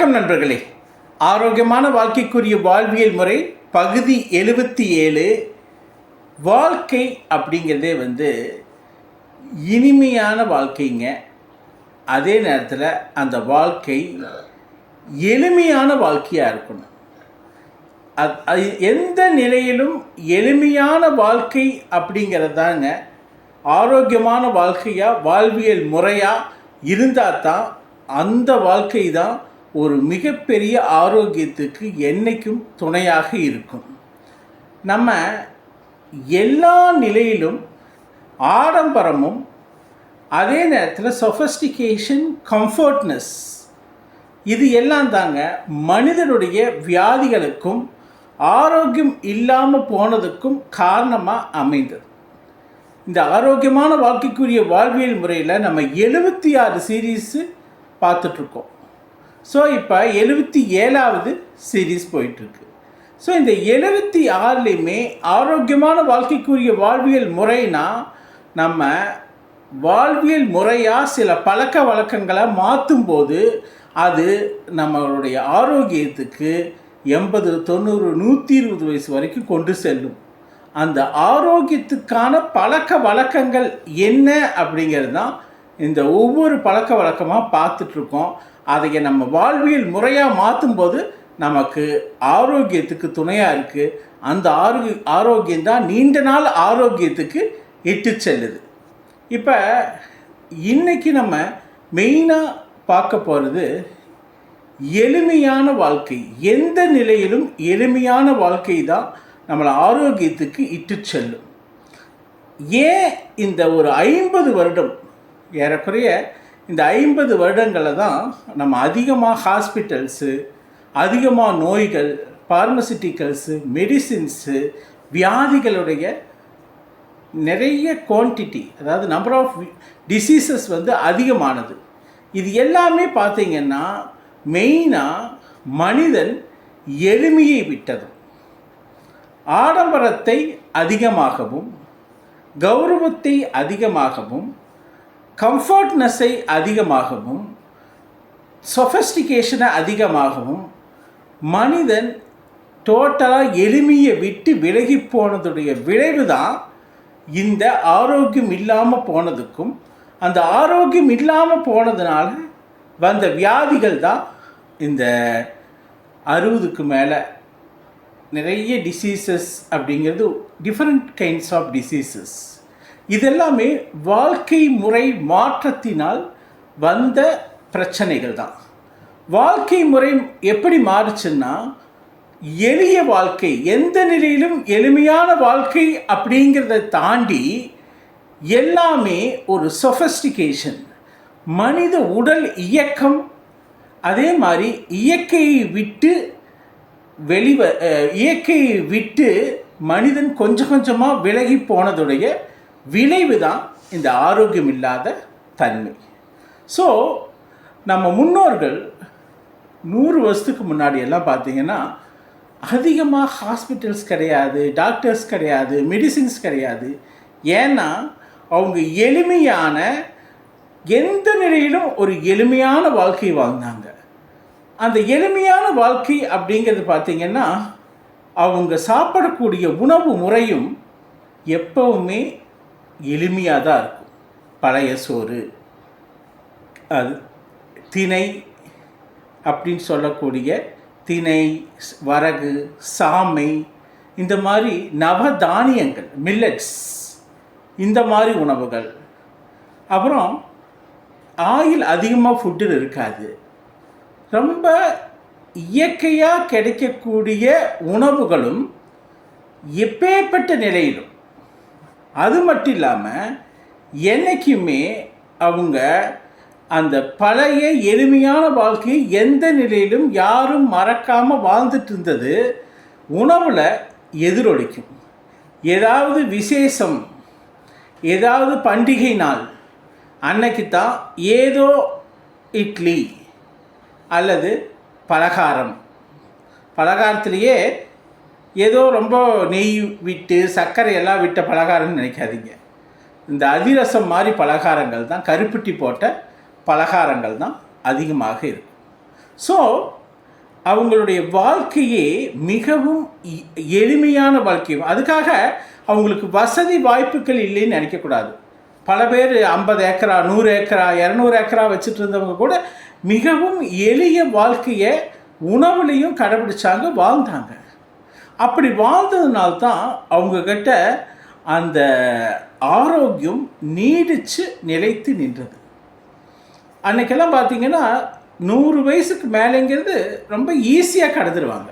வணக்கம் நண்பர்களே. ஆரோக்கியமான வாழ்க்கைக்குரிய வாழ்வியல் முறை பகுதி 77. வாழ்க்கை அப்படிங்கிறதே இனிமையான வாழ்க்கைங்க. அதே நேரத்தில் அந்த வாழ்க்கை எளிமையான வாழ்க்கையாக இருக்கணும். அது எந்த நிலையிலும் எளிமையான வாழ்க்கை அப்படிங்கிறது தாங்க ஆரோக்கியமான வாழ்க்கையாக வாழ்வியல் முறையாக இருந்தால் தான் அந்த வாழ்க்கை தான் ஒரு மிகப்பெரிய ஆரோக்கியத்துக்கு என்றைக்கும் துணையாக இருக்கும். நம்ம எல்லா நிலையிலும் ஆடம்பரமும் அதே நேரத்தில் சொஃபஸ்டிகேஷன், கம்ஃபர்ட்னஸ் இது எல்லாம் தாங்க மனிதனுடைய வியாதிகளுக்கும் ஆரோக்கியம் இல்லாமல் போனதுக்கும் காரணமாக அமைந்தது. இந்த ஆரோக்கியமான வாழ்க்கைக்குரிய வாழ்வியல் முறையில் நம்ம 76 சீரீஸு பார்த்துட்ருக்கோம். ஸோ இப்போ 77வது சீரீஸ் போயிட்டுருக்கு. ஸோ இந்த 76லையுமே ஆரோக்கியமான வாழ்க்கைக்குரிய வாழ்வியல் முறைனா நம்ம வாழ்வியல் முறையாக சில பழக்க வழக்கங்களை மாற்றும்போது அது நம்மளுடைய ஆரோக்கியத்துக்கு 80, 90, 120 வயசு வரைக்கும் கொண்டு செல்லும். அந்த ஆரோக்கியத்துக்கான பழக்க வழக்கங்கள் என்ன அப்படிங்கிறது தான் இந்த ஒவ்வொரு பழக்க வழக்கமாக பார்த்துட்ருக்கோம். அதை நம்ம வாழ்வியல் முறையாக மாற்றும்போது நமக்கு ஆரோக்கியத்துக்கு துணையாக இருக்குது. அந்த ஆரோக்கியம்தான் நீண்ட நாள் ஆரோக்கியத்துக்கு இட்டு செல்லுது. இப்போ இன்றைக்கி நம்ம மெயினாக பார்க்க போகிறது எளிமையான வாழ்க்கை. எந்த நிலையிலும் எளிமையான வாழ்க்கை தான் நம்மளை ஆரோக்கியத்துக்கு இட்டு செல்லும். ஏன் இந்த ஒரு 50 வருடம், ஏறக்குறைய இந்த 50 வருடங்களில் தான் நம்ம அதிகமாக ஹாஸ்பிட்டல்ஸு, அதிகமாக நோய்கள், பார்மசிட்டிக்கல்ஸு, மெடிசின்ஸு, வியாதிகளுடைய நிறைய குவான்டிட்டி, அதாவது நம்பர் ஆஃப் டிசீசஸ் அதிகமானது. இது எல்லாமே பார்த்திங்கன்னா மெயினாக மனிதன் எளிமையை விட்டதும், ஆடம்பரத்தை அதிகமாகவும், கௌரவத்தை அதிகமாகவும், கம்ஃபர்ட்னஸை அதிகமாகவும், சொஃபஸ்டிகேஷனை அதிகமாகவும் மனிதன் டோட்டலாக எளிமையை விட்டு விலகி போனதுடைய விளைவு தான் இந்த ஆரோக்கியம் இல்லாமல் போனதுக்கும், அந்த ஆரோக்கியம் இல்லாமல் போனதுனால வந்த வியாதிகள் தான் இந்த 60க்கு மேலே நிறைய டிசீசஸ் அப்படிங்கிறது, டிஃப்ரெண்ட் கைண்ட்ஸ் ஆஃப் டிசீசஸ். இதெல்லாமே வாழ்க்கை முறை மாற்றத்தினால் வந்த பிரச்சனைகள் தான். வாழ்க்கை முறை எப்படி மாறுச்சுன்னா, எளிய வாழ்க்கை, எந்த நிலையிலும் எளிமையான வாழ்க்கை அப்படிங்கிறத தாண்டி எல்லாமே ஒரு சொஃபஸ்டிகேஷன், மனித உடல் இயக்கம், அதே மாதிரி இயற்கையை விட்டு மனிதன் கொஞ்சம் கொஞ்சமாக விலகி போனதுடைய விளைவு தான் இந்த ஆரோக்கியம் இல்லாத தன்மை. ஸோ நம்ம முன்னோர்கள் 100 வருஷத்துக்கு முன்னாடி எல்லாம் பார்த்திங்கன்னா அதிகமாக ஹாஸ்பிட்டல்ஸ் கிடையாது, டாக்டர்ஸ் கிடையாது, மெடிசின்ஸ் கிடையாது. ஏன்னா அவங்க எளிமையான, எந்த நிலையிலும் ஒரு எளிமையான வாழ்க்கை வாழ்ந்தாங்க. அந்த எளிமையான வாழ்க்கை அப்படிங்கிறது பார்த்திங்கன்னா அவங்க சாப்பிடக்கூடிய உணவு முறையும் எப்பவுமே எளிமையாக தான் இருக்கும். பழைய சோறு, அது திணை அப்படின்னு சொல்லக்கூடிய திணை, வரகு, சாமை, இந்த மாதிரி நவதானியங்கள், மில்லட்ஸ், இந்த மாதிரி உணவுகள். அப்புறம் ஆயில் அதிகமாக ஃபுட்டில் இருக்காது. ரொம்ப இயற்கையாக கிடைக்கக்கூடிய உணவுகளும் எப்பேற்பட்ட நிலையிலும். அது மட்டும் இல்லாமல் என்றைக்குமே அவங்க அந்த பழைய எளிமையான வாழ்க்கையை எந்த நிலையிலும் யாரும் மறக்காமல் வாழ்ந்துட்டு இருந்தது உணவில் எதிரொலிக்கும். ஏதாவது விசேஷம், ஏதாவது பண்டிகை நாள் அன்னைக்கு தான் ஏதோ இட்லி அல்லது பலகாரத்திலேயே ஏதோ ரொம்ப நெய் விட்டு சர்க்கரையெல்லாம் விட்ட பலகாரம்னு நினைக்காதீங்க. இந்த அதிரசம் மாதிரி பலகாரங்கள் தான், கருப்பட்டி போட்ட பலகாரங்கள் தான் அதிகமாக இருக்கும். ஸோ அவங்களுடைய வாழ்க்கையே மிகவும் எளிமையான வாழ்க்கை. அதுக்காக அவங்களுக்கு வசதி வாய்ப்புகள் இல்லைன்னு நினைக்கக்கூடாது. பல பேர் 50 ஏக்கரா 100 ஏக்கரா 200 ஏக்கரா வச்சுட்டு இருந்தவங்க கூட மிகவும் எளிய வாழ்க்கையை உணவுலையும் கடைபிடிச்சாங்க, வாழ்ந்தாங்க. அப்படி வாழ்ந்ததுனால்தான் அவங்கக்கிட்ட அந்த ஆரோக்கியம் நீடித்து நிலைத்து நின்றது. அன்றைக்கெல்லாம் பார்த்திங்கன்னா 100 வயசுக்கு மேலேங்கிறது ரொம்ப ஈஸியாக கடந்துருவாங்க.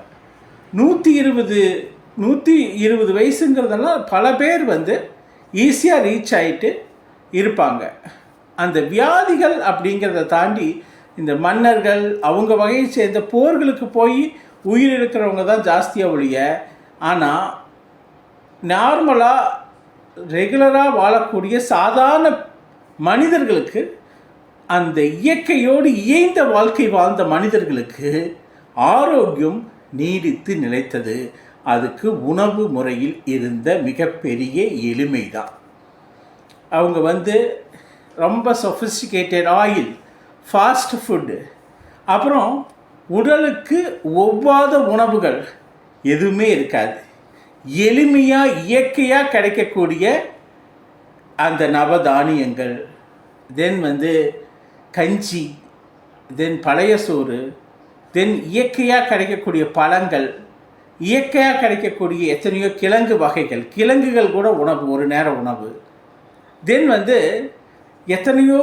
120 வயசுங்கிறதெல்லாம் பல பேர் ஈஸியாக ரீச் ஆகிட்டு இருப்பாங்க. அந்த வியாதிகள் அப்படிங்கிறத தாண்டி இந்த மன்னர்கள் அவங்க வகையை சேர்ந்த போர்களுக்கு போய் உயிர் இருக்கிறவங்க தான் ஜாஸ்தியாக ஒழிய, ஆனால் நார்மலாக ரெகுலராக வாழக்கூடிய சாதாரண மனிதர்களுக்கு, அந்த இயற்கையோடு இயைந்த வாழ்க்கை வாழ்ந்த மனிதர்களுக்கு ஆரோக்கியம் நீடித்து நிலைத்தது. அதுக்கு உணவு முறையில் இருந்த மிகப்பெரிய எளிமை தான். அவங்க ரொம்ப சொஃபிஸ்டிகேட்டட் ஆயில், ஃபாஸ்ட் ஃபுட்டு, அப்புறம் உடலுக்கு ஒவ்வாத உணவுகள் எதுவுமே இருக்காது. எளிமையாக இயற்கையாக கிடைக்கக்கூடிய அந்த நவதானியங்கள், தென் கஞ்சி, தென் பழைய சோறு, தென் இயற்கையாக கிடைக்கக்கூடிய பழங்கள், இயற்கையாக கிடைக்கக்கூடிய எத்தனையோ கிழங்கு வகைகள், கிழங்குகள் கூட உணவு, ஒரு நேர உணவு. தென் எத்தனையோ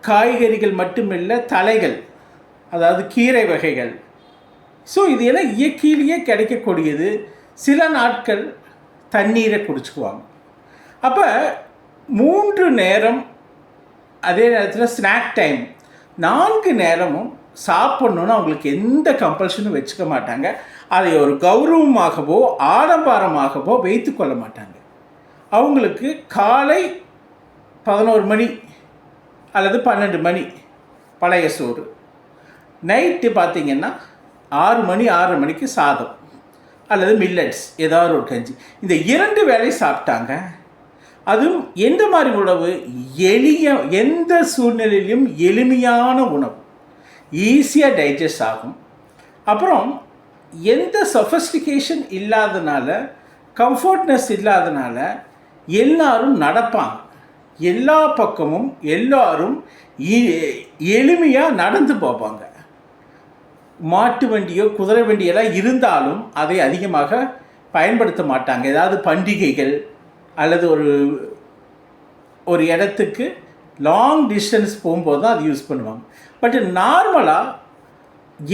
காய்கறிகள் மட்டுமில்லை, தலைகள், அதாவது கீரை வகைகள். ஸோ இது எல்லாம் இயற்கையிலேயே கிடைக்கக்கூடியது. சில நாட்கள் தண்ணீரை குடிச்சுக்குவாங்க. அப்போ 3 நேரம், அதே நேரத்தில் ஸ்நாக் டைம், 4 நேரமும் சாப்பிட்ணுன்னு அவங்களுக்கு எந்த கம்பல்ஷனும் வச்சுக்க மாட்டாங்க. அதை ஒரு கௌரவமாகவோ ஆடம்பரமாகவோ வைத்து கொள்ள மாட்டாங்க. அவங்களுக்கு காலை 11 மணி அல்லது 12 மணி பழைய சோறு, நைட்டு பார்த்திங்கன்னா 6 மணி 6:30 மணிக்கு சாதம் அல்லது மில்லட்ஸ், ஏதாவது ஒரு கஞ்சி. இந்த 2 வேளை சாப்பிட்டாங்க. அதுவும் எந்த மாதிரி உணவு? எந்த சூழ்நிலையிலும் எளிமையான உணவு, ஈஸியாக டைஜஸ்ட் ஆகும். அப்புறம் எந்த சொஃபஸ்டிகேஷன் இல்லாதனால, கம்ஃபர்ட்னஸ் இல்லாதனால எல்லாரும் நடப்பாங்க. எல்லா பக்கமும் எல்லாரும் எளிமையாக நடந்து போவாங்க. மாட்டு வண்டியோ குதிரை வண்டியெல்லாம் இருந்தாலும் அதை அதிகமாக பயன்படுத்த மாட்டாங்க. ஏதாவது பண்டிகைகள் அல்லது ஒரு இடத்துக்கு லாங் டிஸ்டன்ஸ் போகும்போது தான் அது யூஸ் பண்ணுவாங்க. பட் நார்மலாக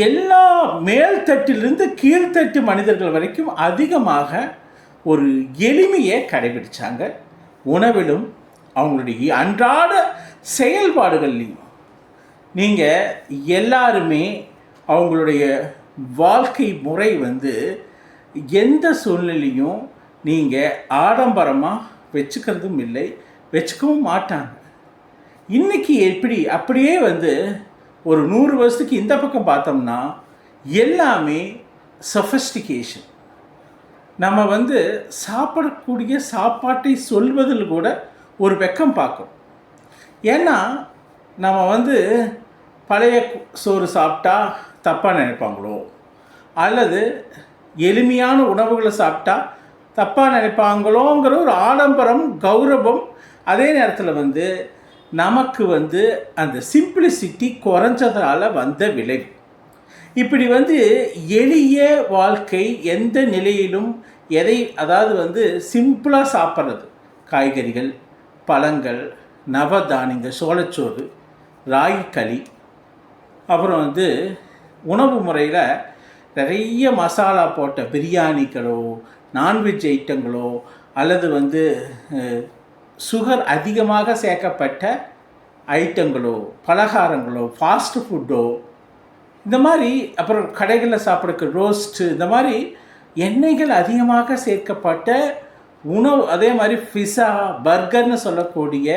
எல்லா மேல்தட்டிலிருந்து கீழ்த்தட்டு மனிதர்கள் வரைக்கும் அதிகமாக ஒரு எளிமையை கடைபிடிச்சாங்க. உணவிலும் அவங்களுடைய அன்றாட செயல்பாடுகள்லையும். நீங்கள் எல்லாருமே அவங்களுடைய வாழ்க்கை முறை எந்த சூழ்நிலையும் நீங்கள் ஆடம்பரமாக வச்சுக்கிறதும் இல்லை, வச்சுக்கவும் மாட்டாங்க. இன்றைக்கி எப்படி அப்படியே ஒரு 100 வருஷத்துக்கு இந்த பக்கம் பார்த்தோம்னா எல்லாமே சொஃபிஸ்டிகேஷன். நம்ம சாப்பிடக்கூடிய சாப்பாட்டை சொல்வதில் கூட ஒரு வெக்கம் பார்க்கும். ஏன்னா நம்ம பழைய சோறு சாப்பிட்டா தப்பாக நினைப்பாங்களோ, அல்லது எளிமையான உணவுகளை சாப்பிட்டா தப்பாக நினைப்பாங்களோங்கிற ஒரு ஆடம்பரம், கௌரவம். அதே நேரத்தில் நமக்கு அந்த சிம்பிளிசிட்டி குறைஞ்சதால் வந்த விளைவு. இப்படி எளிய வாழ்க்கை, எந்த நிலையிலும் எதை, அதாவது சிம்பிளாக சாப்பிட்றது, காய்கறிகள், பழங்கள், நவதானியங்கள், சோளச்சோறு, ராகி களி. அப்புறம் உணவு முறையில் நிறைய மசாலா போட்ட பிரியாணிகளோ, நான்வெஜ் ஐட்டங்களோ, அல்லது சுகர் அதிகமாக சேர்க்கப்பட்ட ஐட்டங்களோ, பலகாரங்களோ, ஃபாஸ்ட் ஃபுட்டோ, இந்த மாதிரி. அப்புறம் கடைகளில் சாப்பிட்ற ரோஸ்ட்டு, இந்த மாதிரி எண்ணெய்கள் அதிகமாக சேர்க்கப்பட்ட உணவு. அதே மாதிரி பிஸா, பர்கர்னு சொல்லக்கூடிய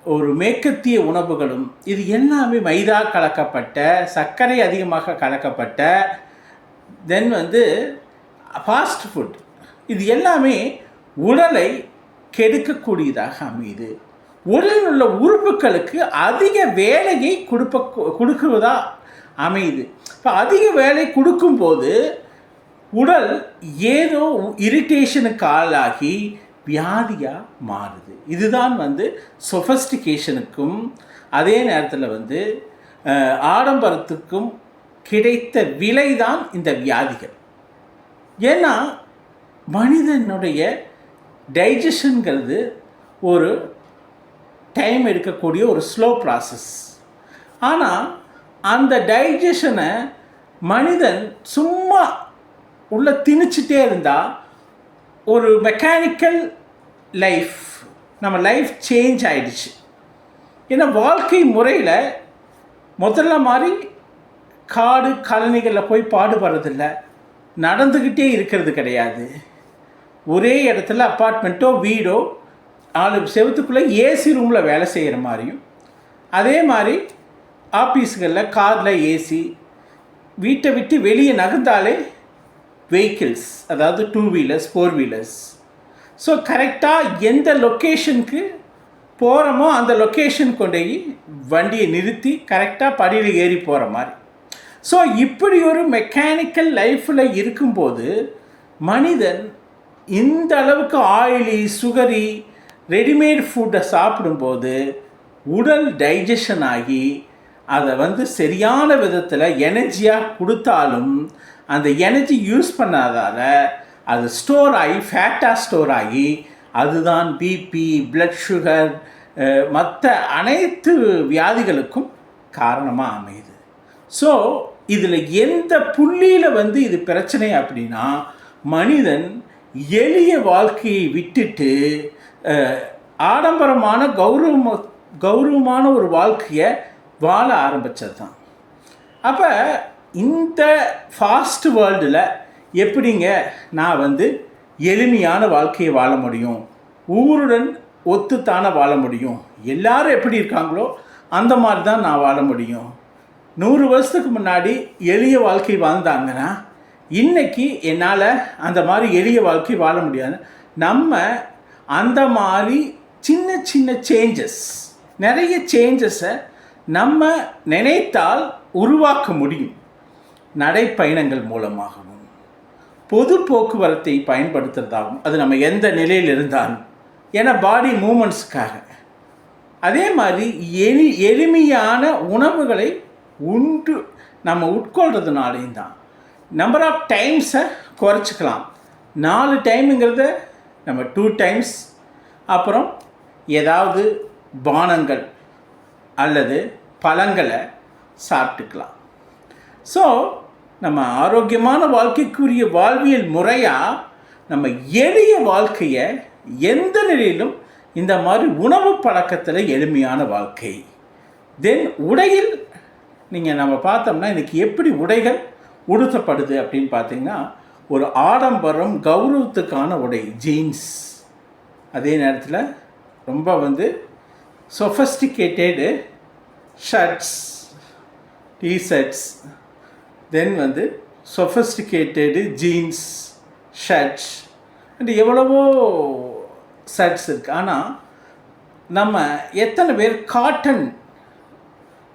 ஒரு மேற்கத்திய உணவுகளும், இது எல்லாமே மைதா கலக்கப்பட்ட, சர்க்கரை அதிகமாக கலக்கப்பட்ட, தென் ஃபாஸ்ட் ஃபுட். இது எல்லாமே உடலை கெடுக்கக்கூடியதாக அமையுது. உடலில் உள்ள உறுப்புகளுக்கு அதிக வேலையை கொடுக்குவதா அமையுது. இப்போ அதிக வேலை கொடுக்கும்போது உடல் ஏதோ இரிட்டேஷனுக்கு ஆளாகி வியாதியாக மாறுது. இதுதான் வந்து சொஃபஸ்டிகேஷனுக்கும் அதே நேரத்தில் வந்து ஆடம்பரத்துக்கும் கிடைத்த விலைதான் இந்த வியாதிகள். ஏன்னா மனிதனுடைய டைஜஷனுங்கிறது ஒரு டைம் எடுக்கக்கூடிய ஒரு ஸ்லோ ப்ராசஸ். ஆனால் அந்த டைஜஷனை மனிதன் சும்மா உள்ள திணிச்சிட்டே இருந்தால் ஒரு மெக்கானிக்கல் லைஃப், நம்ம லைஃப் சேஞ்ச் ஆகிடுச்சு. ஏன்னா வாழ்க்கை முறையில் முதல்ல மாதிரி காடு கழனிகளில் போய் பாடுபடுறதில்ல, நடந்துக்கிட்டே இருக்கிறது கிடையாது. ஒரே இடத்துல அப்பார்ட்மெண்ட்டோ வீடோ 4 செவத்துக்குள்ளே ஏசி ரூமில் வேலை செய்கிற மாதிரியும், அதே மாதிரி ஆஃபீஸுகளில் காரில் ஏசி, வீட்டை விட்டு வெளியே நகர்ந்தாலே வெஹிக்கிள்ஸ், அதாவது 2 வீலர்ஸ் 4 வீலர்ஸ். ஸோ கரெக்டாக எந்த லொக்கேஷனுக்கு போகிறோமோ அந்த லொக்கேஷன் கொண்டு போய் வண்டியை நிறுத்தி கரெக்டாக படியில் ஏறி போகிற மாதிரி. ஸோ இப்படி ஒரு மெக்கானிக்கல் லைஃப்பில் இருக்கும்போது மனிதன் இந்த அளவுக்கு ஆயிலி சுகரி ரெடிமேட் ஃபுட்டை சாப்பிடும்போது உடல் டைஜஷன் ஆகி அதை வந்து சரியான விதத்தில் எனர்ஜியாக கொடுத்தாலும் அந்த எனர்ஜி யூஸ் பண்ணாதால் அது ஸ்டோர் ஆகி ஃபேட்டாக ஸ்டோர் ஆகி அதுதான் பிபி, பிளட் சுகர், மற்ற அனைத்து வியாதிகளுக்கும் காரணமாக அமையுது. ஸோ இதில் எந்த புள்ளியில் வந்து இது பிரச்சனை அப்படின்னா, மனிதன் எளிய வாழ்க்கையை விட்டுட்டு ஆடம்பரமான கௌரவமான ஒரு வாழ்க்கையை வாழ ஆரம்பித்தது தான். அப்போ இந்த ஃபாஸ்ட் வேர்ல்டில் எப்படிங்க நான் வந்து எளிமையான வாழ்க்கையை வாழ முடியும், ஊருடன் ஒத்துத்தான வாழ முடியும், எல்லாரும் எப்படி இருக்காங்களோ அந்த மாதிரி தான் நான் வாழ முடியும். 100 வருஷத்துக்கு முன்னாடி எளிய வாழ்க்கை வாழ்ந்தாங்கன்னா இன்றைக்கி என்னால் அந்த மாதிரி எளிய வாழ்க்கை வாழ முடியாது. நம்ம அந்த மாதிரி சின்ன சின்ன சேஞ்சஸ், நிறைய சேஞ்சஸை நம்ம நினைத்தால் உருவாக்க முடியும். நடைப்பயணங்கள் மூலமாகவும் பொது போக்குவரத்தை பயன்படுத்துகிறதாகவும், அது நம்ம எந்த நிலையில் இருந்தாலும், ஏன்னா பாடி மூமெண்ட்ஸுக்காக. அதே மாதிரி எளிமையான உணவுகளை நம்ம உட்கொள்கிறதுனாலையும் தான் நம்பர் ஆஃப் டைம்ஸை குறைச்சிக்கலாம். 4 டைமுங்கிறத நம்ம 2 டைம்ஸ், அப்புறம் ஏதாவது பானங்கள் அல்லது பழங்களை சாப்பிட்டுக்கலாம். ஸோ நம்ம ஆரோக்கியமான வாழ்க்கைக்குரிய வாழ்வியல் முறையாக நம்ம எளிய வாழ்க்கையை எந்த நிலையிலும் இந்த மாதிரி உணவு பழக்கத்தில் எளிமையான வாழ்க்கை. தென் உடையில் நீங்கள் நம்ம பார்த்தோம்னா இன்றைக்கி எப்படி உடைகள் உடுத்தப்படுது அப்படின்னு பார்த்தீங்கன்னா, ஒரு ஆடம்பரம் கௌரவத்துக்கான உடை ஜீன்ஸ், அதே நேரத்தில் ரொம்ப வந்து சொஃபஸ்டிகேட்டடு ஷர்ட்ஸ், டிஷர்ட்ஸ், தென் வந்து சொஃபஸ்டிகேட்டடு ஜீன்ஸ் ஷர்ட்ஸ் அண்ட் எவ்வளவோ ஷர்ட்ஸ் இருக்குது. ஆனால் நம்ம எத்தனை பேர் காட்டன்,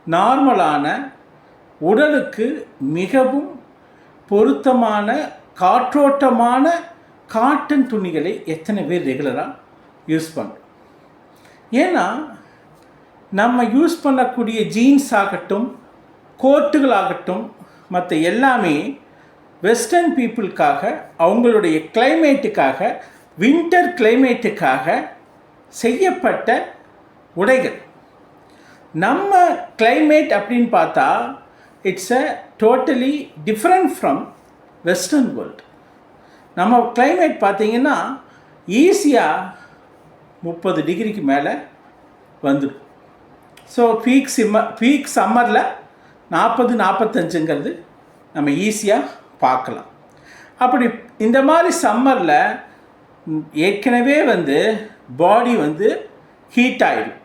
நார்மலான உடலுக்கு மிகவும் பொருத்தமான காற்றோட்டமான காட்டன் துணிகளை எத்தனை பேர் ரெகுலராக யூஸ் பண்ணுறோம்? ஏன்னா நம்ம யூஸ் பண்ணக்கூடிய ஜீன்ஸ் ஆகட்டும், கோட்டுகளாகட்டும், மற்ற எல்லாமே வெஸ்டர்ன் பீப்புளுக்காக, அவங்களுடைய கிளைமேட்டுக்காக, வின்டர் கிளைமேட்டுக்காக செய்யப்பட்ட உடைகள். நம்ம கிளைமேட் அப்படின்னு பார்த்தா it's a totally different from western world. நம்ம கிளைமேட் பார்த்திங்கன்னா ஈஸியாக 30 டிகிரிக்கு மேலே வந்துடும். ஸோ பீக் சம்மரில் 40-45ங்கிறது நம்ம ஈஸியாக பார்க்கலாம். அப்படி இந்த மாதிரி சம்மரில் ஏற்கனவே வந்து பாடி வந்து ஹீட் ஆகிடும்.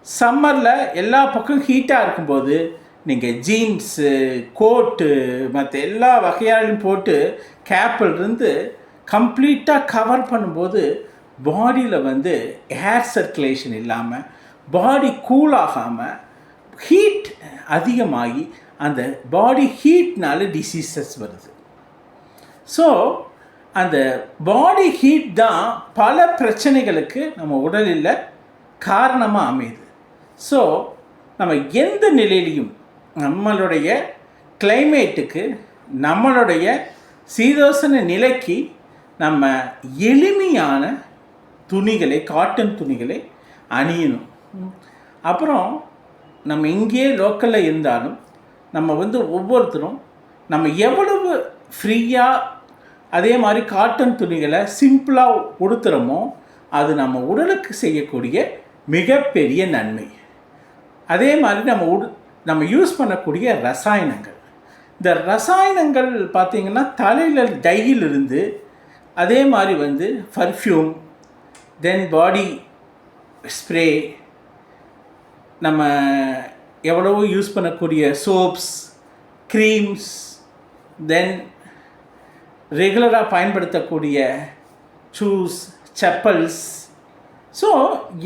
சம்மரில் எல்லா பக்கம் ஹீட்டாக இருக்கும்போது நீங்கள் ஜீன்ஸு, கோட்டு, மற்ற எல்லா வகையாலையும் போட்டு கேப்பிலிருந்து கம்ப்ளீட்டாக கவர் பண்ணும்போது பாடியில் வந்து ஏர் சர்க்குலேஷன் இல்லாமல், பாடி கூல் ஆகாமல், ஹீட் அதிகமாகி அந்த பாடி ஹீட்னால டிசீசஸ் வருது. ஸோ அந்த பாடி ஹீட் தான் பல பிரச்சனைகளுக்கு நம்ம உடலில் காரணமாக அமையுது. ஸோ நம்ம எந்த நிலையிலையும் நம்மளுடைய கிளைமேட்டுக்கு, நம்மளுடைய சீதோசன நிலைக்கு நம்ம எளிமையான துணிகளை, காட்டன் துணிகளை அணியணும். அப்புறம் நம்ம இங்கேயே லோக்கலில் இருந்தாலும் நம்ம ஒவ்வொருத்தரும் நம்ம எவ்வளவு ஃப்ரீயாக அதே மாதிரி காட்டன் துணிகளை சிம்பிளாக உடுத்துகிறோமோ அது நம்ம உடலுக்கு செய்யக்கூடிய மிகப்பெரிய நன்மை. அதே மாதிரி நம்ம யூஸ் பண்ணக்கூடிய ரசாயனங்கள், இந்த ரசாயனங்கள் பார்த்திங்கன்னா தலையில் டையிலிருந்து, அதே மாதிரி பர்ஃப்யூம், தென் பாடி ஸ்ப்ரே, நம்ம எவ்வளவோ யூஸ் பண்ணக்கூடிய சோப்ஸ், க்ரீம்ஸ், தென் ரெகுலராக பயன்படுத்தக்கூடிய ஷூஸ், செப்பல்ஸ். ஸோ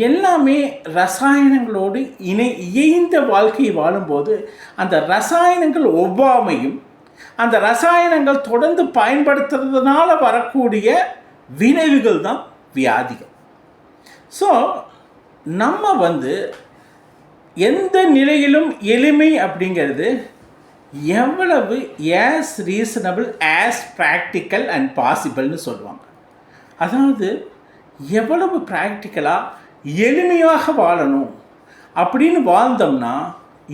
எல்லாமே ரசாயனங்களோடு இயைந்த வாழ்க்கையை வாழும்போது அந்த ரசாயனங்கள் ஒவ்வாமையும், அந்த ரசாயனங்கள் தொடர்ந்து பயன்படுத்துறதுனால வரக்கூடிய விளைவுகள் தான் வியாதிகள். ஸோ நம்ம எந்த நிலையிலும் எளிமை அப்படிங்கிறது எவ்வளவு as reasonable as practical and பாசிபிள்னு சொல்லுவாங்க. அதாவது எவ்வளவு ப்ராக்டிக்கலாக எளிமையாக வாழணும் அப்படின்னு வாழ்ந்தோம்னா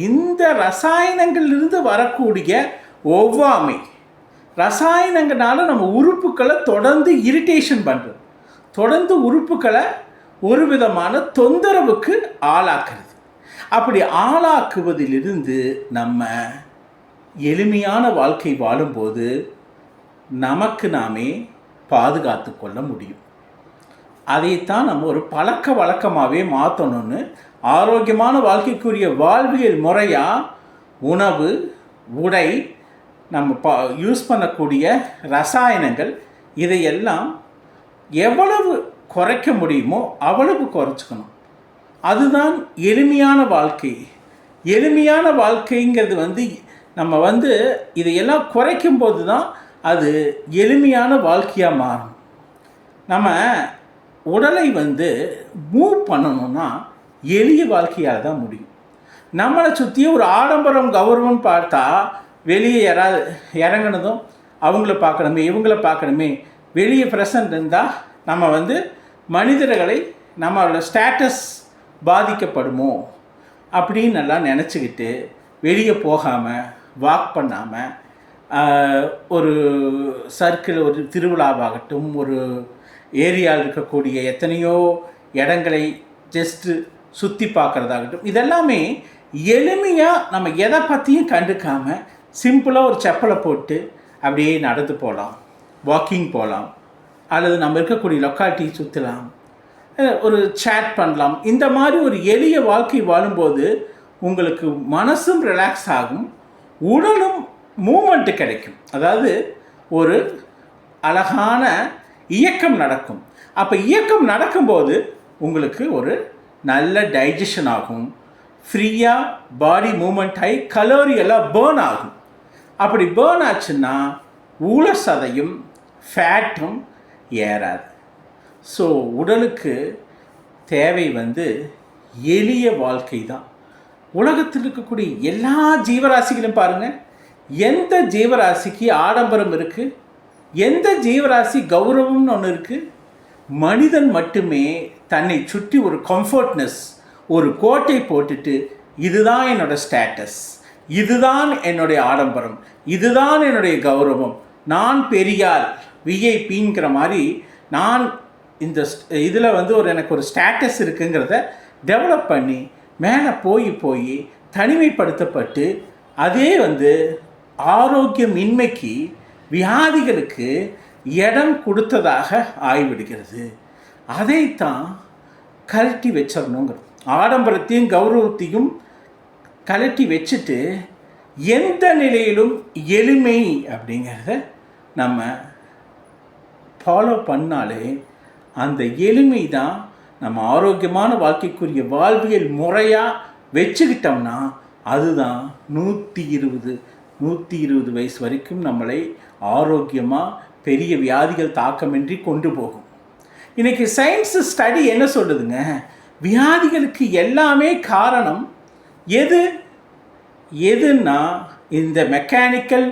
இந்த ரசாயனங்கள்லேருந்து வரக்கூடிய ஒவ்வாமை, ரசாயனங்களால் நம்ம உறுப்புகளை தொடர்ந்து இரிட்டேஷன் பண்ணுறது, தொடர்ந்து உறுப்புகளை ஒரு விதமான தொந்தரவுக்கு ஆளாக்குறது. அப்படி ஆளாக்குவதிலிருந்து நம்ம எளிமையான வாழ்க்கை வாழும்போது நமக்கு நாமே பாதுகாத்து கொள்ள முடியும். அதைத்தான் நம்ம ஒரு பழக்க வழக்கமாகவே மாற்றணும்னு ஆரோக்கியமான வாழ்க்கைக்குரிய வாழ்வியல் முறையாக உணவு, உடை, நம்ம யூஸ் பண்ணக்கூடிய ரசாயனங்கள் இதையெல்லாம் எவ்வளவு குறைக்க முடியுமோ அவ்வளவு குறைச்சிக்கணும். அதுதான் எளிமையான வாழ்க்கை. எளிமையான வாழ்க்கைங்கிறது நம்ம இதையெல்லாம் குறைக்கும்போது தான் அது எளிமையான வாழ்க்கையாக மாறும். நம்ம உடலை மூவ் பண்ணணும்னா எளிய வாழ்க்கையாக தான் முடியும். நம்மளை சுற்றியே ஒரு ஆடம்பரம் கௌரவம்னு பார்த்தா வெளியே யாராவது இறங்கினதும் அவங்கள பார்க்கணுமே, இவங்கள பார்க்கணுமே, வெளியே ப்ரெசன்ட் இருந்தால் நம்ம மனிதர்களை நம்மளோட ஸ்டேட்டஸ் பாதிக்கப்படுமோ அப்படின்னு எல்லாம் நினச்சிக்கிட்டு வெளியே போகாமல், வாக் பண்ணாமல், ஒரு சர்க்கிள், ஒரு திருவிழாவாகட்டும், ஒரு ஏரியாவில் இருக்கக்கூடிய எத்தனையோ இடங்களை ஜஸ்ட்டு சுற்றி பார்க்குறதாகட்டும், இதெல்லாமே எளிமையாக நம்ம எதை பற்றியும் கண்டுக்காமல் சிம்பிளாக ஒரு செப்பலை போட்டு அப்படியே நடந்து போகலாம், வாக்கிங் போகலாம், அல்லது நம்ம இருக்கக்கூடிய லொக்காலிட்டி சுற்றலாம், ஒரு சேட் பண்ணலாம். இந்த மாதிரி ஒரு எளிய வாழ்க்கை வாழும்போது உங்களுக்கு மனசும் ரிலாக்ஸ் ஆகும், உடலும் மூமெண்ட்டு கிடைக்கும். அதாவது ஒரு அழகான இயக்கம் நடக்கும். அப்போ இயக்கம் நடக்கும்போது உங்களுக்கு ஒரு நல்ல டைஜஷன் ஆகும், ஃப்ரீயாக பாடி மூமெண்ட் ஆகி கலோரி எல்லாம் பேர்ன் ஆகும். அப்படி பேர்ன் ஆச்சுன்னா உலர் சதையும் ஃபேட்டும் ஏறாது. ஸோ உடலுக்கு தேவை எளிய வாழ்க்கை தான். உலகத்தில் இருக்கக்கூடிய எல்லா ஜீவராசிகளும் பாருங்கள், எந்த ஜீவராசிக்கு ஆடம்பரம் இருக்குது, எந்த ஜீவராசி கௌரவம்னு ஒன்று இருக்குது? மனிதன் மட்டுமே தன்னை சுற்றி ஒரு கம்ஃபர்ட்னஸ், ஒரு கோட்டை போட்டுட்டு இதுதான் என்னோடய ஸ்டேட்டஸ், இதுதான் என்னுடைய ஆடம்பரம், இதுதான் என்னுடைய கௌரவம், நான் பெரியார் விஐபிங்கிற மாதிரி நான் இந்த இதில் எனக்கு ஒரு ஸ்டேட்டஸ் இருக்குங்கிறத டெவலப் பண்ணி மேலே போய் தனிமைப்படுத்தப்பட்டு அதே ஆரோக்கியமின்மைக்கு, வியாதிகளுக்கு இடம் கொடுத்ததாக ஆய்விடுகிறது. அதைத்தான் கழட்டி வச்சிடணுங்கிறது. ஆடம்பரத்தையும் கௌரவத்தையும் கழட்டி வச்சுட்டு எந்த நிலையிலும் எளிமை அப்படிங்கிறத நம்ம ஃபாலோ பண்ணாலே அந்த எளிமை தான் நம்ம ஆரோக்கியமான வாழ்க்கைக்குரிய வாழ்வியல் முறையாக வச்சுக்கிட்டோம்னா அதுதான் 120 வயசு வரைக்கும் நம்மளை ஆரோக்கியமாக பெரிய வியாதிகள் தாக்கமின்றி கொண்டு போகும். இன்றைக்கி சயின்ஸ் ஸ்டடி என்ன சொல்லுதுங்க, வியாதிகளுக்கு எல்லாமே காரணம் எதுன்னா இந்த மெக்கானிக்கல்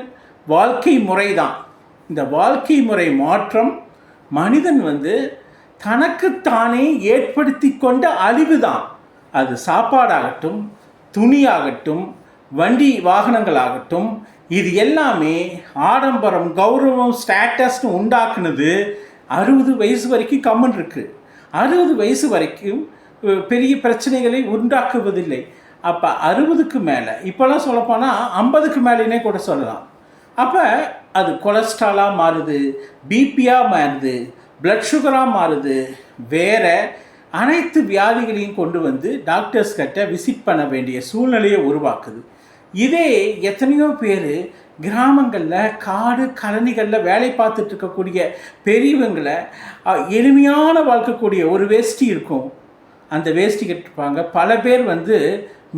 வாழ்க்கை முறை தான். இந்த வாழ்க்கை முறை மாற்றம் மனிதன் தனக்குத்தானே ஏற்படுத்தி கொண்ட அழிவு தான். அது சாப்பாடாகட்டும், துணியாகட்டும், வண்டி வாகனங்களாகட்டும், இது எல்லாமே ஆடம்பரம், கௌரவம், ஸ்டேட்டஸ்னு உண்டாக்குனது 60 வயசு வரைக்கும் கம்மன் இருக்குது. 60 வயசு வரைக்கும் பெரிய பிரச்சனைகளை உண்டாக்குவதில்லை. அப்போ 60க்கு மேலே, இப்போலாம் சொல்லப்போனால் 50க்கு மேலேனே கூட சொல்லலாம். அப்போ அது கொலஸ்ட்ராலாக மாறுது, பிபியாக மாறுது, பிளட் சுகராக மாறுது, வேறு அனைத்து வியாதிகளையும் கொண்டு டாக்டர்ஸ் கிட்ட விசிட் பண்ண வேண்டிய சூழ்நிலையை உருவாக்குது. இதே எத்தனையோ பேர் கிராமங்களில் காடு கழனிகளில் வேலை பார்த்துட்டு இருக்கக்கூடிய பெரியவங்களை எளிமையான வாழ்க்கக்கூடிய ஒரு வேஷ்டி இருக்கும், அந்த வேஷ்டி கட்டிருப்பாங்க. பல பேர்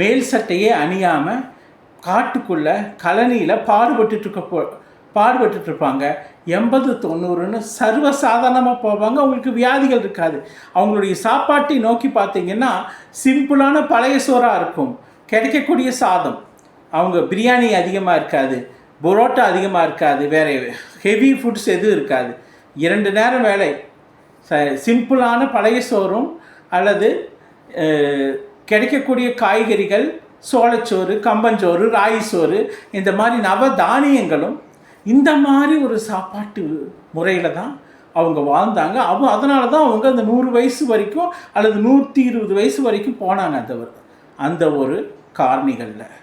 மேல் சட்டையே அணியாமல் காட்டுக்குள்ளே கழனியில் பாடுபட்டுருப்பாங்க. 80-90ன்னு சர்வசாதாரணமாக போவாங்க. அவங்களுக்கு வியாதிகள் இருக்காது. அவங்களுடைய சாப்பாட்டை நோக்கி பார்த்திங்கன்னா சிம்பிளான பழைய சோறாக இருக்கும், கிடைக்கக்கூடிய சாதம். அவங்க பிரியாணி அதிகமாக இருக்காது, பரோட்டா அதிகமாக இருக்காது, வேறு ஹெவி ஃபுட்ஸ் எதுவும் இருக்காது. 2 நேரம் வேலை, சிம்பிளான பழைய சோறும் அல்லது கிடைக்கக்கூடிய காய்கறிகள், சோளச்சோறு, கம்பஞ்சோறு, ராகி சோறு, இந்த மாதிரி நவ தானியங்களும், இந்த மாதிரி ஒரு சாப்பாட்டு முறையில் தான் அவங்க வாழ்ந்தாங்க. அதனால தான் அவங்க அந்த 100 வயசு வரைக்கும் அல்லது 120 வயசு வரைக்கும் போனாங்க அந்த ஒரு காரணிகளில்.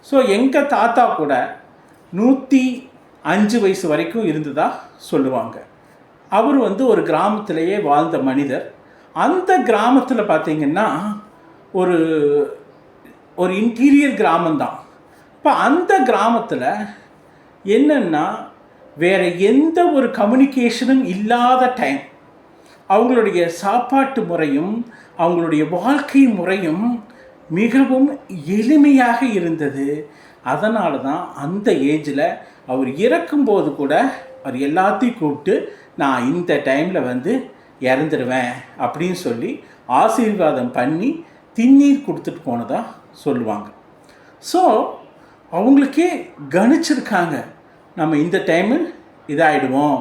ஸோ எங்கள் தாத்தா கூட 105 வயசு வரைக்கும் இருந்ததாக சொல்லுவாங்க. அவர் ஒரு கிராமத்திலேயே வாழ்ந்த மனிதர். அந்த கிராமத்தில் பார்த்திங்கன்னா ஒரு இன்டீரியர் கிராமம்தான். இப்போ அந்த கிராமத்தில் என்னென்னா வேறு எந்த ஒரு கம்யூனிகேஷனும் இல்லாத டைம், அவங்களுடைய சாப்பாட்டு முறையும் அவங்களுடைய வாழ்க்கை முறையும் மிகவும் எளிமையாக இருந்தது. அதனால தான் அந்த ஏஜில் அவர் இறக்கும்போது கூட அவர் எல்லாத்தையும் கூப்பிட்டு நான் இந்த டைமில் இறந்துடுவேன் அப்படின்னு சொல்லி ஆசீர்வாதம் பண்ணி திண்ணீர் கொடுத்துட்டு போனதாக சொல்லுவாங்க. ஸோ அவங்களுக்கே கணிச்சிருக்காங்க, நம்ம இந்த டைமு இதாகிடுவோம்,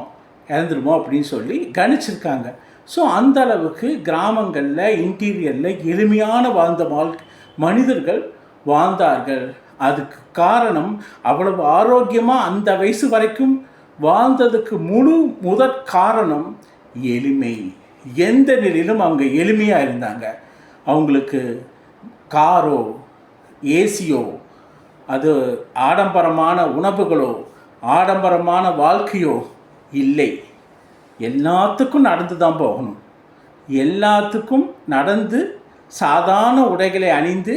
இறந்துடுவோம் அப்படின்னு சொல்லி கணிச்சிருக்காங்க. ஸோ அந்த அளவுக்கு கிராமங்களில் இன்டீரியரில் எளிமையான வாழ்ந்த மனிதர்கள் வாழ்ந்தார்கள். அதுக்கு காரணம் அவ்வளவு ஆரோக்கியமாக அந்த வயசு வரைக்கும் வாழ்ந்ததுக்கு முதற் காரணம் எளிமை. எந்த நிலையிலும் அவங்க எளிமையாக இருந்தாங்க. அவங்களுக்கு காரோ ஏசியோ, அது ஆடம்பரமான உணவுகளோ ஆடம்பரமான வாழ்க்கையோ இல்லை. எல்லாத்துக்கும் நடந்து தான் போகணும். எல்லாத்துக்கும் நடந்து சாதாரண உடைகளை அணிந்து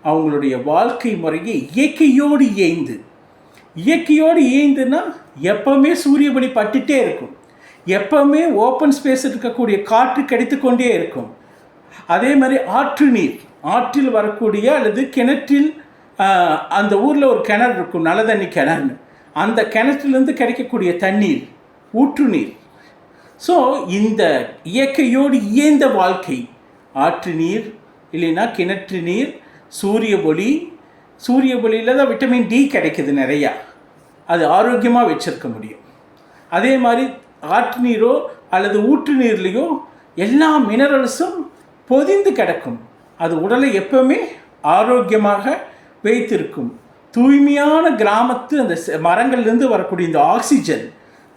அவங்களுடைய வாழ்க்கை முறையை இயற்கையோடு இயைந்துன்னா எப்போவுமே சூரிய ஒளி பட்டுகிட்டே இருக்கும், எப்போவுமே ஓப்பன் ஸ்பேஸ் இருக்கக்கூடிய காற்று கிடைத்து கொண்டே இருக்கும். அதே மாதிரி ஆற்றில் வரக்கூடிய அல்லது கிணற்றில், அந்த ஊரில் ஒரு கிணறு இருக்கும், நல்ல தண்ணி கிணறுன்னு, அந்த கிணற்றிலிருந்து கிடைக்கக்கூடிய தண்ணீர் ஊற்று நீர். ஸோ இந்த இயற்கையோடு இயைந்த வாழ்க்கை, ஆற்று நீர் இல்லைன்னா கிணற்று நீர், சூரிய ஒளியில் தான் விட்டமின் டி கிடைக்குது நிறையா, அது ஆரோக்கியமாக வச்சுருக்க முடியும். அதே மாதிரி ஆற்று நீரோ அல்லது ஊற்று நீர்லேயோ எல்லா மினரல்ஸும் பொதிந்து கிடக்கும். அது உடலை எப்பவுமே ஆரோக்கியமாக வைத்திருக்கும். தூய்மையான கிராமத்து அந்த மரங்கள்லேருந்து வரக்கூடிய இந்த ஆக்சிஜன்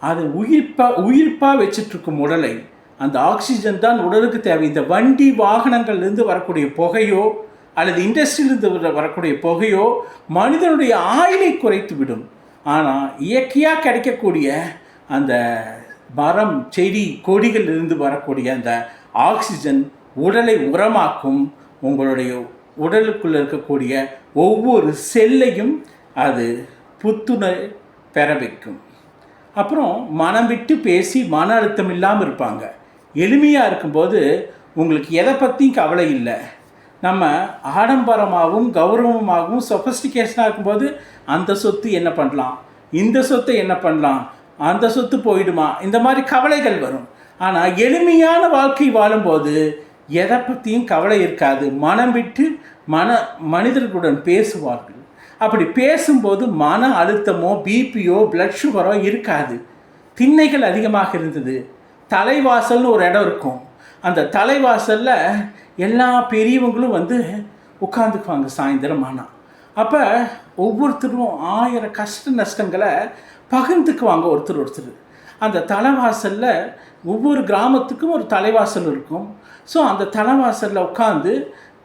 அது உயிர்ப்பாக வச்சிட்ருக்கும் உடலை. அந்த ஆக்சிஜன் தான் உடலுக்கு தேவை. இந்த வண்டி வாகனங்கள்லேருந்து வரக்கூடிய புகையோ அல்லது இண்டஸ்ட்ரியிலிருந்து வரக்கூடிய புகையோ மனிதனுடைய ஆயுளை குறைத்து விடும். ஆனால் இயற்கையாக கிடைக்கக்கூடிய அந்த மரம், செடி, கொடிகளிலிருந்து வரக்கூடிய அந்த ஆக்சிஜன் உடலை உரமாக்கும். உங்களுடைய உடலுக்குள்ளே இருக்கக்கூடிய ஒவ்வொரு செல்லையும் அது புத்துணர் பெற வைக்கும். அப்புறம் மனம் விட்டு பேசி மன அழுத்தம் இல்லாமல் இருப்பாங்க. எளிமையாக இருக்கும்போது உங்களுக்கு எதை பற்றியும் கவலை இல்லை. நம்ம ஆடம்பரமாகவும் கௌரவமாகவும் சொஃபஸ்டிகேஷனாக இருக்கும்போது அந்த சொத்து என்ன பண்ணலாம், இந்த சொத்தை என்ன பண்ணலாம், அந்த சொத்து போயிடுமா, இந்த மாதிரி கவலைகள் வரும். ஆனால் எளிமையான வாழ்க்கை வாழும்போது எதை பற்றியும் கவலை இருக்காது. மனம் விட்டு மனிதர்களுடன் பேசுவார்கள். அப்படி பேசும்போது மன அழுத்தமோ பிபியோ பிளட் சுகரோ இருக்காது. திண்ணைகள் அதிகமாக இருந்தது. தலைவாசல்னு ஒரு இடம் இருக்கும். அந்த தலைவாசலில் எல்லா பெரியவங்களும் வந்து உட்காந்துக்குவாங்க சாயந்தரம் ஆனால். அப்போ ஒவ்வொருத்தரும் 1000 கஷ்ட நஷ்டங்களை பகிர்ந்துக்குவாங்க ஒருத்தர். அந்த தலைவாசலில் ஒவ்வொரு கிராமத்துக்கும் ஒரு தலைவாசல் இருக்கும். ஸோ அந்த தலைவாசலில் உட்காந்து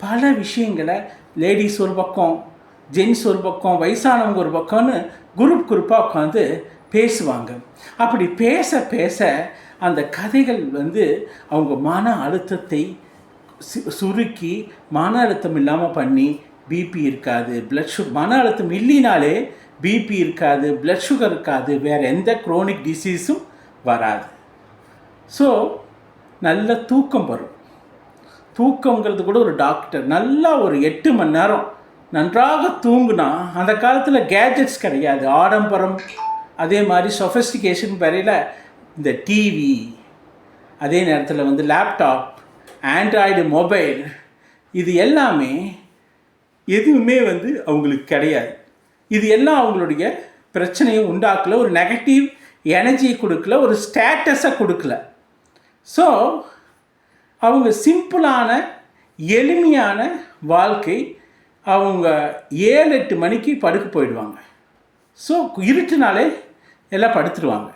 பல விஷயங்களை லேடிஸ் ஒரு பக்கம், ஜென்ஸ் ஒரு பக்கம், வயசானவங்க ஒரு பக்கம்னு குரூப்பாக உட்காந்து பேசுவாங்க. அப்படி பேச பேச அந்த கதைகள் வந்து அவங்க மன அழுத்தத்தை சுருக்கி மன அழுத்தம் இல்லாமல் பண்ணி பிபி இருக்காது, மன அழுத்தம் இல்லைனாலே பிபி இருக்காது, பிளட் சுகர் இருக்காது, வேறு எந்த குரோனிக் டிசீஸும் வராது. ஸோ நல்ல தூக்கம் வரும். தூக்கங்கிறது கூட ஒரு டாக்டர் நல்லா ஒரு 8 மணி நேரம் நன்றாக தூங்குனா, அந்த காலத்தில் கேஜெட்ஸ் கிடையாது, ஆடம்பரம், அதே மாதிரி சொஃபஸ்டிகேஷன் வரையில் இந்த டிவி, அதே நேரத்தில் வந்து லேப்டாப், ஆண்ட்ராய்டு மொபைல், இது எல்லாமே எதுவுமே வந்து அவங்களுக்கு கிடையாது. இது எல்லாம் அவங்களுடைய பிரச்சனையை உண்டாக்கல, ஒரு நெகட்டிவ் எனர்ஜியை கொடுக்கல, ஒரு ஸ்டேட்டஸை கொடுக்கல. ஸோ அவங்க சிம்பிளான எளிமையான வாழ்க்கை. அவங்க 7-8 மணிக்கு படுக்க போயிடுவாங்க. ஸோ இருட்டுனாலே எல்லாம் படுத்துடுவாங்க.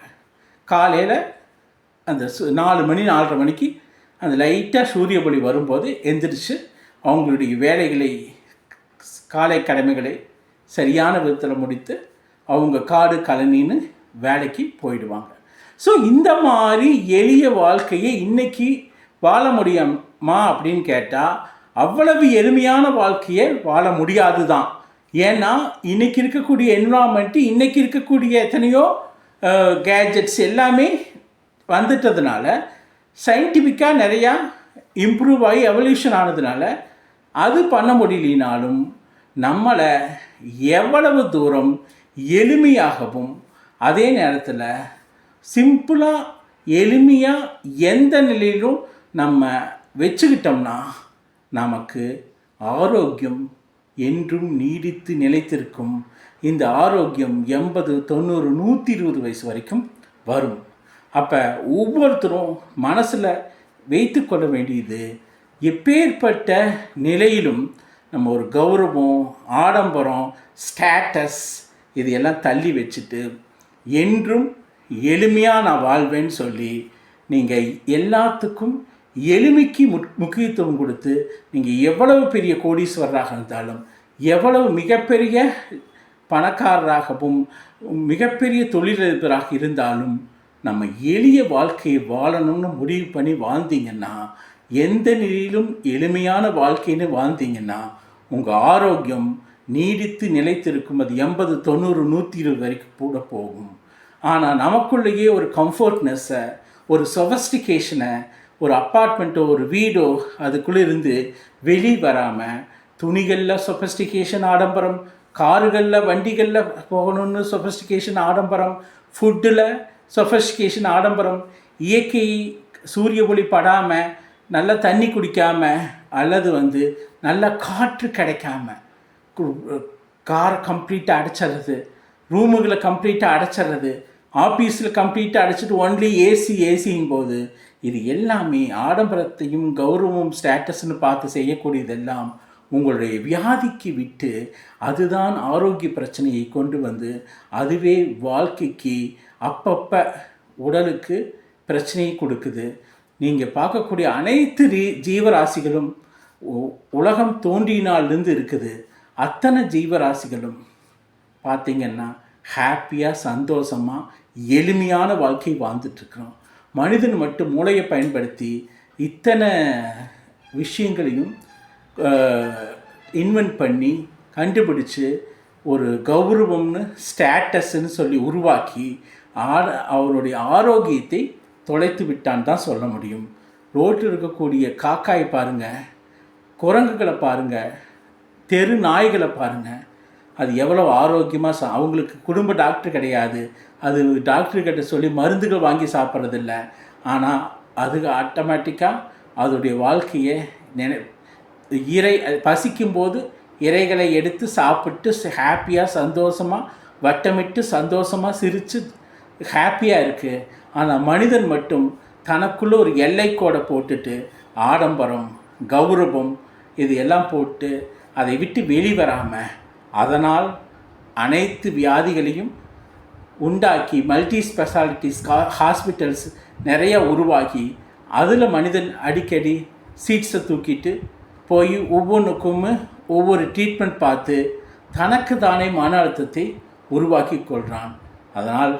காலையில் அந்த 4 மணி 4:30 மணிக்கு அந்த லைட்டாக சூரிய ஒளி வரும்போது எந்திரிச்சு அவங்களுடைய வேலைகளை, காலை கடமைகளை சரியான விதத்தில் முடித்து அவங்க காடு கழனின்னு வேலைக்கு போயிடுவாங்க. ஸோ இந்த மாதிரி எளிய வாழ்க்கையை இன்றைக்கி வாழ முடியுமா அப்படின்னு கேட்டால் அவ்வளவு எளிமையான வாழ்க்கையை வாழ முடியாது தான். ஏன்னா இன்றைக்கி இருக்கக்கூடிய என்விரான்மெண்ட்டு, இன்றைக்கி இருக்கக்கூடிய எத்தனையோ கேஜெட்ஸ் எல்லாமே வந்துட்டதுனால, சயின்டிஃபிக்காக நிறையா இம்ப்ரூவ் ஆகி எவல்யூஷன் ஆனதுனால அது பண்ண முடியலினாலும் நம்மளை எவ்வளவு தூரம் எளிமையாகவும் அதே நேரத்தில் சிம்பிளாக எளிமையாக எந்த நிலையிலும் நம்ம வச்சுக்கிட்டோம்னா நமக்கு ஆரோக்கியம் என்றும் நீடித்து நிலைத்திருக்கும். இந்த ஆரோக்கியம் 80, 90, 120 வயசு வரைக்கும் வரும். அப்போ ஒவ்வொருத்தரும் மனசில் வைத்து கொள்ள வேண்டியது, எப்பேற்பட்ட நிலையிலும் நம்ம ஒரு கௌரவம், ஆடம்பரம், ஸ்டேட்டஸ் இது எல்லாம் தள்ளி வச்சுட்டு என்றும் எளிமையாக நான் வாழ்வேன்னு சொல்லி நீங்கள் எல்லாத்துக்கும் எளிமைக்கு முக்கியத்துவம் கொடுத்து, நீங்கள் எவ்வளவு பெரிய கோடீஸ்வரராக இருந்தாலும், எவ்வளவு மிகப்பெரிய பணக்காரராகவும் மிகப்பெரிய தொழிலதிபராக இருந்தாலும், நம்ம எளிய வாழ்க்கையை வாழணும்னு முடிவு பண்ணி வாழ்ந்தீங்கன்னா, எந்த நிலையிலும் எளிமையான வாழ்க்கைன்னு வாழ்ந்தீங்கன்னா உங்கள் ஆரோக்கியம் நீடித்து நிலைத்திருக்கும். அது 80, 90, 120 வரைக்கும் கூட போகும். ஆனால் நமக்குள்ளேயே ஒரு கம்ஃபர்ட்னஸை, ஒரு சொஃபஸ்டிகேஷனை, ஒரு அப்பார்ட்மெண்ட்டோ ஒரு வீடோ அதுக்குள்ளே இருந்து வெளி வராமல், துணிகளில் சொஃபஸ்டிகேஷன் ஆடம்பரம், காருகளில் வண்டிகளில் போகணுன்னு சொஃபஸ்டிகேஷன் ஆடம்பரம், ஃபுட்டில் சொஃபஸ்டிகேஷன் ஆடம்பரம், இயற்கை சூரிய ஒளி படாமல் நல்லா தண்ணி குடிக்காமல், அல்லது வந்து நல்ல காற்று கிடைக்காம காரை கம்ப்ளீட்டாக அடைச்சிடுறது, ரூமுகளை கம்ப்ளீட்டாக அடைச்சிடுறது, ஆஃபீஸில் கம்ப்ளீட்டாக அடைச்சிட்டு ஒன்லி ஏசிங்கும் போது இது எல்லாமே ஆடம்பரத்தையும் கௌரவம் ஸ்டேட்டஸ்ன்னு பார்த்து செய்யக்கூடியதெல்லாம் உங்களுடைய வியாதிக்கு விட்டு அதுதான் ஆரோக்கிய பிரச்சனையை கொண்டு வந்து அதுவே வாழ்க்கைக்கு அப்பப்போ உடலுக்கு பிரச்சனையை கொடுக்குது. நீங்கள் பார்க்கக்கூடிய அனைத்து ஜீவராசிகளும் உலகம் தோன்றினாலிருந்து இருக்குது. அத்தனை ஜீவராசிகளும் பார்த்திங்கன்னா ஹாப்பியாக, சந்தோஷமாக, எளிமையான வாழ்க்கை வாழ்ந்துட்டுருக்குறோம். மனிதன் மட்டும் மூளையை பயன்படுத்தி இத்தனை விஷயங்களையும் இன்வென்ட் பண்ணி கண்டுபிடிச்சு ஒரு கௌரவம்னு ஸ்டேட்டஸ்ன்னு சொல்லி உருவாக்கி அவருடைய ஆரோக்கியத்தை தொலைத்து விட்டான் தான் சொல்ல முடியும். ரோட்டில் இருக்கக்கூடிய காக்காய் பாருங்கள், குரங்குகளை பாருங்கள், தெரு நாய்களை பாருங்கள், அது எவ்வளோ ஆரோக்கியமாக அவங்களுக்கு குடும்ப டாக்டர் கிடையாது, அது டாக்டர்கிட்ட சொல்லி மருந்துகள் வாங்கி சாப்பிட்றதில்ல. ஆனால் அது ஆட்டோமேட்டிக்காக அதோடைய வாழ்க்கையை இறை பசிக்கும்போது இறைகளை எடுத்து சாப்பிட்டு ஹாப்பியாக சந்தோஷமாக வட்டமிட்டு சந்தோஷமாக சிரித்து ஹாப்பியாக இருக்குது. ஆனால் மனிதன் மட்டும் தனக்குள்ளே ஒரு எல்லைக்கோடை போட்டுட்டு ஆடம்பரம், கௌரவம் இது எல்லாம் போட்டு அதை விட்டு வெளிவராமல் அதனால் அனைத்து வியாதிகளையும் உண்டாக்கி மல்டி ஸ்பெஷாலிட்டிஸ் ஹாஸ்பிட்டல்ஸ் நிறைய உருவாகி அதில் மனிதன் அடிக்கடி சீட்ஸை தூக்கிட்டு போய் ஒவ்வொன்றுக்கும் ஒவ்வொரு ட்ரீட்மெண்ட் பார்த்து தனக்கு தானே மன அழுத்தத்தை உருவாக்கி கொள்கிறான். அதனால்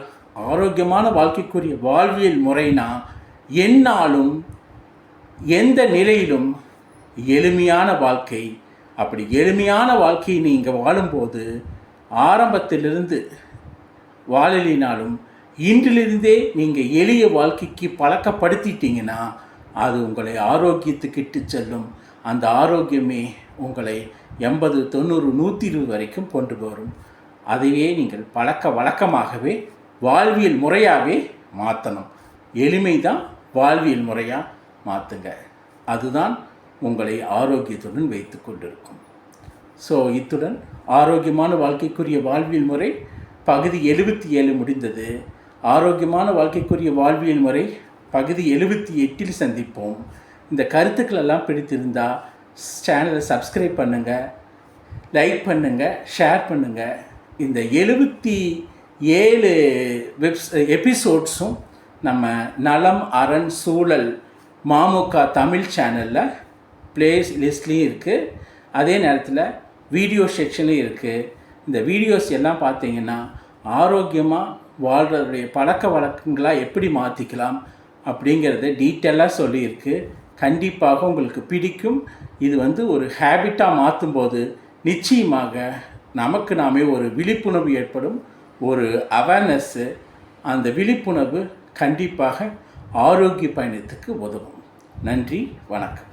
ஆரோக்கியமான வாழ்க்கைக்குரிய வாழ்வியல் முறைனா எந்நாளும் எந்த நிலையிலும் எளிமையான வாழ்க்கை. அப்படி எளிமையான வாழ்க்கையை நீங்கள் வாழும்போது ஆரம்பத்திலிருந்து வாழலினாலும் இன்றிலிருந்தே நீங்கள் எளிய வாழ்க்கைக்கு பழக்கப்படுத்திட்டீங்கன்னா அது உங்களை ஆரோக்கியத்துக்கிட்டு செல்லும். அந்த ஆரோக்கியமே உங்களை 80, 90, 120 வரைக்கும் கொண்டு வரும். அதையே நீங்கள் வழக்கமாகவே வாழ்வியல் முறையாகவே மாற்றணும். எளிமை தான் வாழ்வியல் முறையாக மாற்றுங்க. அதுதான் உங்களை ஆரோக்கியத்துடன் வைத்து கொண்டிருக்கும். ஸோ இத்துடன் ஆரோக்கியமான வாழ்க்கைக்குரிய வாழ்வியல் முறை பகுதி 77 முடிந்தது. ஆரோக்கியமான வாழ்க்கைக்குரிய வாழ்வியல் முறை பகுதி 78 சந்திப்போம். இந்த கருத்துக்கள் எல்லாம் பிடித்திருந்தால் சேனலை சப்ஸ்கிரைப் பண்ணுங்கள், லைக் பண்ணுங்கள், ஷேர் பண்ணுங்கள். இந்த 77 எபிசோட்ஸும் நம்ம நலம் அரண் சூழல் மாமுக தமிழ் சேனலில் ப்ளேஸ் லிஸ்ட்லேயும் இருக்குது. அதே நேரத்தில் வீடியோ செக்ஷன்லேயும் இருக்குது. இந்த வீடியோஸ் எல்லாம் பார்த்தீங்கன்னா ஆரோக்கியமாக வாழ்கிறதுடைய பழக்க வழக்கங்களாக எப்படி மாற்றிக்கலாம் அப்படிங்கிறத டீட்டெயிலாக சொல்லியிருக்கு. கண்டிப்பாக உங்களுக்கு பிடிக்கும். இது ஒரு ஹேபிட்டாக மாற்றும்போது நிச்சயமாக நமக்கு நாமே ஒரு விழிப்புணர்வு ஏற்படும், ஒரு அவேர்னஸ்ஸு. அந்த விழிப்புணர்வு கண்டிப்பாக ஆரோக்கிய பயணத்துக்கு உதவும். நன்றி, வணக்கம்.